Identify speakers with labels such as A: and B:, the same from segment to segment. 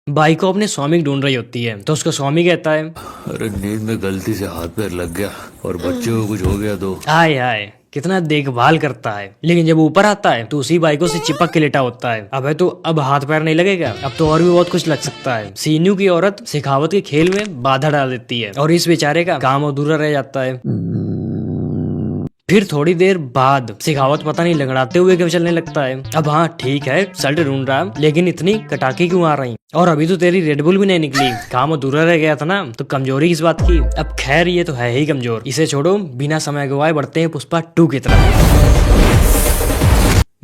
A: By को अपने स्वामी ढूंढ रही होती है तो उसका स्वामी कहता है,
B: अरे नींद में गलती से हाथ पैर लग गया और बच्चे को कुछ हो गया तो।
A: हाय हाय कितना देखभाल करता है, लेकिन जब ऊपर आता है तो उसी बाइकों से चिपक के लेटा होता है। अबे तो अब हाथ पैर नहीं लगेगा, अब तो और भी बहुत कुछ लग सकता है। सीनू की औरत शेखावत के खेल में बाधा डाल देती है और इस बेचारे का काम अधूरा रह जाता है। फिर थोड़ी देर बाद शेखावत पता नहीं लंगड़ाते हुए क्यों चलने लगता है। अब हाँ ठीक है शर्ट ढूंढ रहा लेकिन इतनी कटाके क्यों आ रही, और अभी तो तेरी रेडबुल भी नहीं निकली, काम अधूरा रह गया था ना, तो कमजोरी किस बात की। अब खैर ये तो है ही कमजोर, इसे छोड़ो, बिना समय गवाए बढ़ते हैं पुष्पा 2 की तरफ।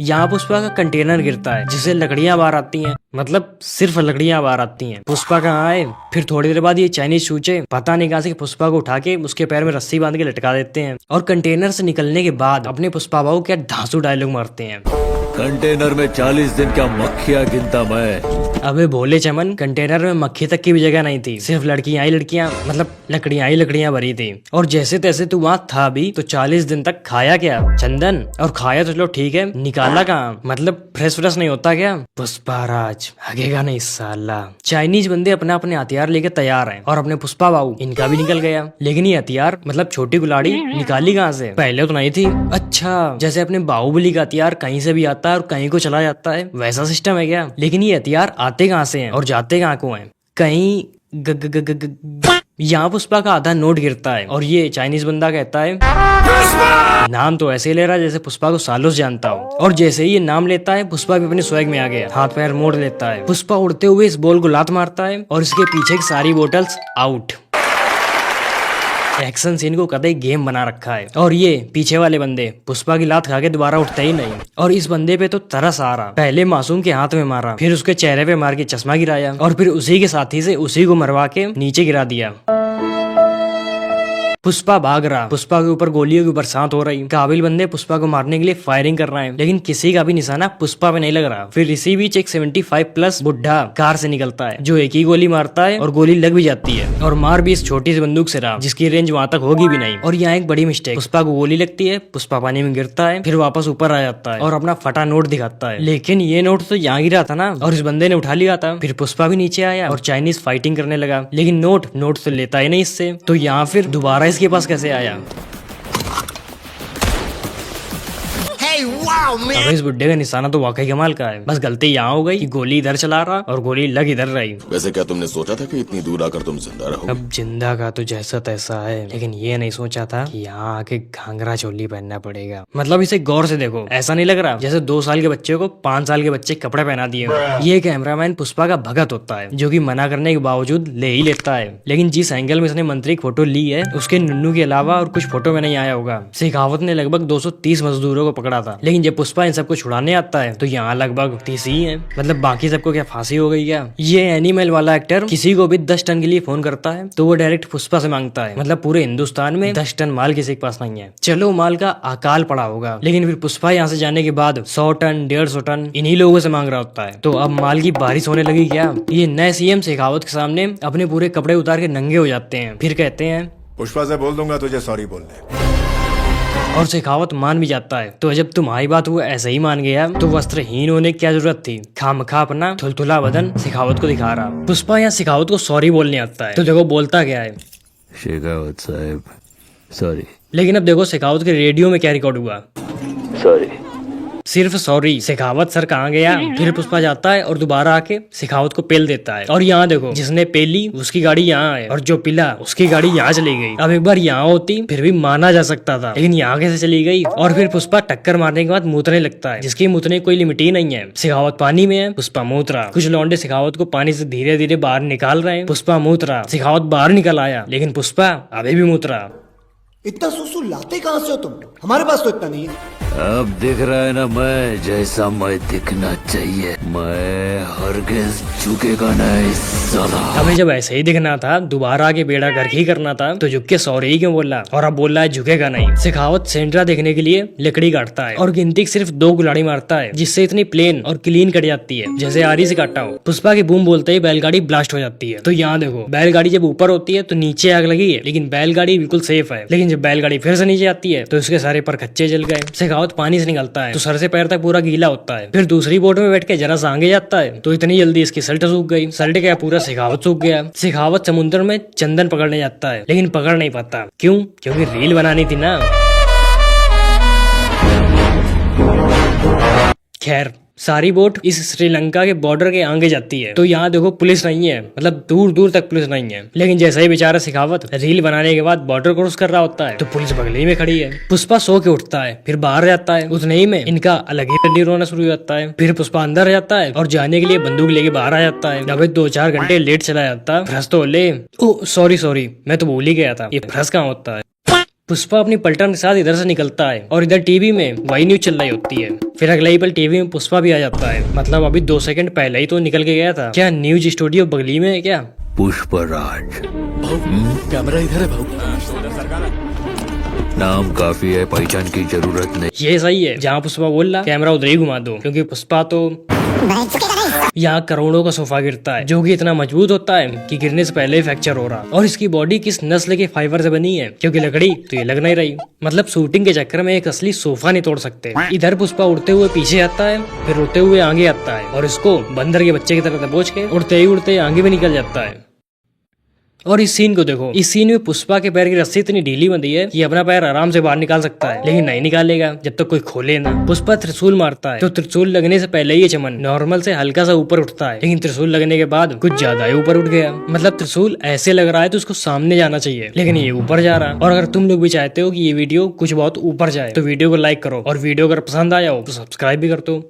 A: यहाँ पुष्पा का कंटेनर गिरता है जिससे लकड़ियां बाहर आती हैं, मतलब सिर्फ लकड़ियां बाहर आती हैं। पुष्पा कहाँ आए, फिर थोड़ी देर बाद ये चाइनीज चूचे पता नहीं कहाँ से पुष्पा को उठा के उसके पैर में रस्सी बांध के लटका देते हैं और कंटेनर से निकलने के बाद अपने पुष्पा बाबू क्या धांसू डायलॉग मारते हैं।
B: कंटेनर में 40 दिन का मक्खियाँ गिनता मैं।
A: अबे भोले चमन, कंटेनर में मक्खी तक की भी जगह नहीं थी, सिर्फ लड़कियां ही लड़कियां, मतलब लकड़ियां ही लकड़ियां भरी थी। और जैसे तैसे तू वहाँ था भी तो 40 दिन तक खाया क्या चंदन, और खाया तो चलो ठीक है, निकाला कहाँ, मतलब फ्रेश फ्रेश नहीं होता क्या। पुष्पा राज हगेगा नहीं साला। चाइनीज बंदे अपने अपने हथियार लेके तैयार हैं और अपने पुष्पा बाबू इनका भी निकल गया, लेकिन ये हथियार मतलब छोटी गुलाड़ी निकाली कहाँ से, पहले तो नहीं थी। अच्छा जैसे अपने बाहुबली का हथियार कहीं से भी आता है और कहीं को चला जाता है, वैसा सिस्टम है क्या। लेकिन ये हथियार आते कहाँ से हैं और जाते कहाँ को हैं, कहीं यहाँ पुष्पा का आधा नोट गिरता है और ये चाइनीज बंदा कहता है, नाम तो ऐसे ले रहा है जैसे पुष्पा को सालों से जानता हो। और जैसे ही ये नाम लेता है पुष्पा भी अपने स्वैग में आ गया, हाथ पैर मोड़ लेता है। पुष्पा उड़ते हुए इस बॉल को लात मारता है और इसके पीछे की सारी बोतल्स आउट। एक्शन सीन को कतई गेम बना रखा है और ये पीछे वाले बंदे पुष्पा की लात खा के दोबारा उठते ही नहीं। और इस बंदे पे तो तरस आ रहा, पहले मासूम के हाथ में मारा, फिर उसके चेहरे पे मार के चश्मा गिराया और फिर उसी के साथी से उसी को मरवा के नीचे गिरा दिया। पुष्पा भाग रहा, पुष्पा के ऊपर गोलियों की बरसात हो रही। काबिल बंदे पुष्पा को मारने के लिए फायरिंग कर रहे हैं, लेकिन किसी का भी निशाना पुष्पा पे नहीं लग रहा। फिर इसी बीच एक 75+ बुढ़ा कार से निकलता है जो एक ही गोली मारता है और गोली लग भी जाती है, और मार भी इस छोटी सी बंदूक से रहा जिसकी रेंज वहां तक होगी भी नहीं। और यहाँ एक बड़ी मिस्टेक, पुष्पा को गोली लगती है, पुष्पा पानी में गिरता है, फिर वापस ऊपर आ जाता है और अपना फटा नोट दिखाता है। लेकिन ये नोट तो यहाँ गिरा था ना, और इस बंदे ने उठा लिया था। फिर पुष्पा भी नीचे आया और चाइनीज फाइटिंग करने लगा, लेकिन नोट तो लेता ही नहीं इससे। तो यहाँ फिर दोबारा इसके पास कैसे आया। अब इस बुड्ढे का निशाना तो वाकई कमाल का है, बस गलती यहाँ हो गई कि गोली इधर चला रहा और गोली लग इधर रही।
C: वैसे क्या तुमने सोचा था कि इतनी दूर आकर तुम जिंदा रहोगे?
A: अब जिंदा का तो जैसा तैसा है, लेकिन ये नहीं सोचा था कि यहाँ आके घाघरा चोली पहनना पड़ेगा। मतलब इसे गौर से देखो, ऐसा नहीं लग रहा जैसे 2 साल के बच्चे को 5 साल के बच्चे कपड़े पहना दिए। ये कैमरामैन पुष्पा का भगत होता है जो कि मना करने के बावजूद ले ही लेता है। लेकिन जिस एंगल में इसने मंत्री की फोटो ली है उसके नुन्नू के अलावा और कुछ फोटो में नहीं आया होगा। शेखावत ने लगभग 230 मजदूरों को पकड़ा था, लेकिन जब पुष्पा इन सबको छुड़ाने आता है तो यहाँ लगभग 30 ही है। मतलब बाकी सबको क्या फांसी हो गई क्या। ये एनिमल वाला एक्टर किसी को भी 10 टन के लिए फोन करता है तो वो डायरेक्ट पुष्पा से मांगता है। मतलब पूरे हिंदुस्तान में 10 टन माल किसी के पास नहीं है। चलो माल का अकाल पड़ा होगा, लेकिन फिर पुष्पा यहाँ से जाने के बाद 100 टन 150 टन इन्हीं लोगों से मांग रहा होता है। तो अब माल की बारिश होने लगी क्या। ये नए सीएम शेखावत के सामने अपने पूरे कपड़े उतार के नंगे हो जाते हैं, फिर कहते हैं
D: पुष्पा से बोल दूंगा तुझे सॉरी बोलने,
A: और शेखावत मान भी जाता है। तो जब तुम्हारी बात वो ऐसे ही मान गया तो वस्त्रहीन होने की क्या जरूरत थी। खामखा अपना थुलथुला बदन शेखावत को दिखा रहा। पुष्पा यहाँ शेखावत को सॉरी बोलने आता है तो देखो बोलता क्या है,
B: शेखावत साहब सॉरी।
A: लेकिन अब देखो शेखावत के रेडियो में क्या रिकॉर्ड हुआ,
B: सॉरी
A: सिर्फ सॉरी। शेखावत सर कहाँ गया। फिर पुष्पा जाता है और दोबारा आके शेखावत को पेल देता है। और यहाँ देखो जिसने पेली उसकी गाड़ी यहाँ है और जो पिला उसकी गाड़ी यहाँ चली गई। अब एक बार यहाँ होती फिर भी माना जा सकता था, लेकिन यहाँ कैसे चली गई। और फिर पुष्पा टक्कर मारने के बाद मूतने लगता है, जिसकी मूतने कोई लिमिट ही नहीं है। शेखावत पानी में है, पुष्पा मूत रहा। कुछ लौंडे शेखावत को पानी से धीरे धीरे बाहर निकाल रहे हैं, पुष्पा मूत रहा। शेखावत बाहर निकल आया, लेकिन पुष्पा अभी भी मूत रहा।
E: इतना सुसु लाते कहाँ से हो तुम, हमारे पास तो इतना नहीं है।
B: अब दिख रहा है ना मैं जैसा मैं दिखना चाहिए। मैं हरगिज झुकेगा नहीं साला।
A: हमें जब ऐसे ही दिखना था, दोबारा आके बेड़ा गर्क ही करना था, तो झुक के सॉरी ही क्यों बोला। और अब बोल रहा है झुकेगा नहीं। शेखावत सेंट्रा देखने के लिए लकड़ी काटता है और गिनती सिर्फ 2 गुलाड़ी मारता है, जिससे इतनी प्लेन और क्लीन कट जाती है जैसे आरी से काटा हो। पुष्पा की बूम बोलते ही बैलगाड़ी ब्लास्ट हो जाती है। तो यहाँ देखो बैलगाड़ी जब ऊपर होती है तो नीचे आग लगी है, लेकिन बैलगाड़ी बिल्कुल सेफ है। लेकिन जब बैलगाड़ी फिर से नीचे आती है तो उसके सारे पर खच्चे जल गए। शेखावत शेखावत पानी से निकलता है तो सर से पैर तक पूरा गीला होता है। फिर दूसरी बोट में बैठ के जरा सा आगे जाता है तो इतनी जल्दी इसकी शर्ट सूख गई। शर्ट क्या पूरा शेखावत सूख गया। शेखावत समुद्र में चंदन पकड़ने जाता है लेकिन पकड़ नहीं पाता। क्यों? क्योंकि रील बनानी थी ना। खैर सारी बोट इस श्रीलंका के बॉर्डर के आगे जाती है तो यहाँ देखो पुलिस नहीं है, मतलब दूर दूर तक पुलिस नहीं है। लेकिन जैसा ही बेचारा शेखावत रील बनाने के बाद बॉर्डर क्रॉस कर रहा होता है तो पुलिस बगल ही में खड़ी है। पुष्पा सो के उठता है, फिर बाहर जाता है। उतने ही में इनका अलग ही टंडी रोना शुरू हो जाता है। फिर पुष्पा अंदर जाता है और जाने के लिए बंदूक लेके बाहर आ जाता है। अबे 2-4 घंटे लेट चला जाता है। फ्रस तो ले। ओह सॉरी मैं तो भूल ही गया था, ये फ्रस कहाँ होता है। पुष्पा अपनी पलटन के साथ इधर से निकलता है और इधर टीवी में वही न्यूज चल रही होती है। फिर अगले ही पल टीवी में पुष्पा भी आ जाता है। मतलब अभी 2 सेकंड पहले ही तो निकल के गया था। क्या न्यूज स्टूडियो बगली में है क्या?
B: पुष्पराज।
C: कैमरा इधर है भाऊ।
B: नाम काफी है, पहचान की जरूरत नहीं।
A: ये सही है, जहाँ पुष्पा बोल रहा कैमरा उधर ही घुमा दो, क्योंकि पुष्पा तो यहाँ करोड़ों का सोफा गिरता है जो कि इतना मजबूत होता है कि गिरने से पहले ही फ्रैक्चर हो रहा। और इसकी बॉडी किस नस्ल के फाइबर से बनी है, क्योंकि लकड़ी तो ये लग नहीं रही। मतलब शूटिंग के चक्कर में एक असली सोफा नहीं तोड़ सकते। इधर पुष्पा उड़ते हुए पीछे आता है, फिर उड़ते हुए आगे आता है और इसको बंदर के बच्चे की तरह दबोच के उड़ते आगे भी निकल जाता है। और इस सीन को देखो, इस सीन में पुष्पा के पैर की रस्सी इतनी ढीली बंधी है कि अपना पैर आराम से बाहर निकाल सकता है, लेकिन नहीं निकालेगा जब तक कोई खोले ना। पुष्पा त्रिशूल मारता है तो त्रिशूल लगने से पहले ही ये चमन नॉर्मल से हल्का सा ऊपर उठता है, लेकिन त्रिशूल लगने के बाद कुछ ज्यादा ही ऊपर उठ गया। मतलब त्रिशूल ऐसे लग रहा है तो उसको सामने जाना चाहिए, लेकिन ये ऊपर जा रहा। और अगर तुम लोग भी चाहते हो कि ये वीडियो कुछ बहुत ऊपर जाए तो वीडियो को लाइक करो, और वीडियो अगर पसंद आया हो तो सब्सक्राइब भी कर दो।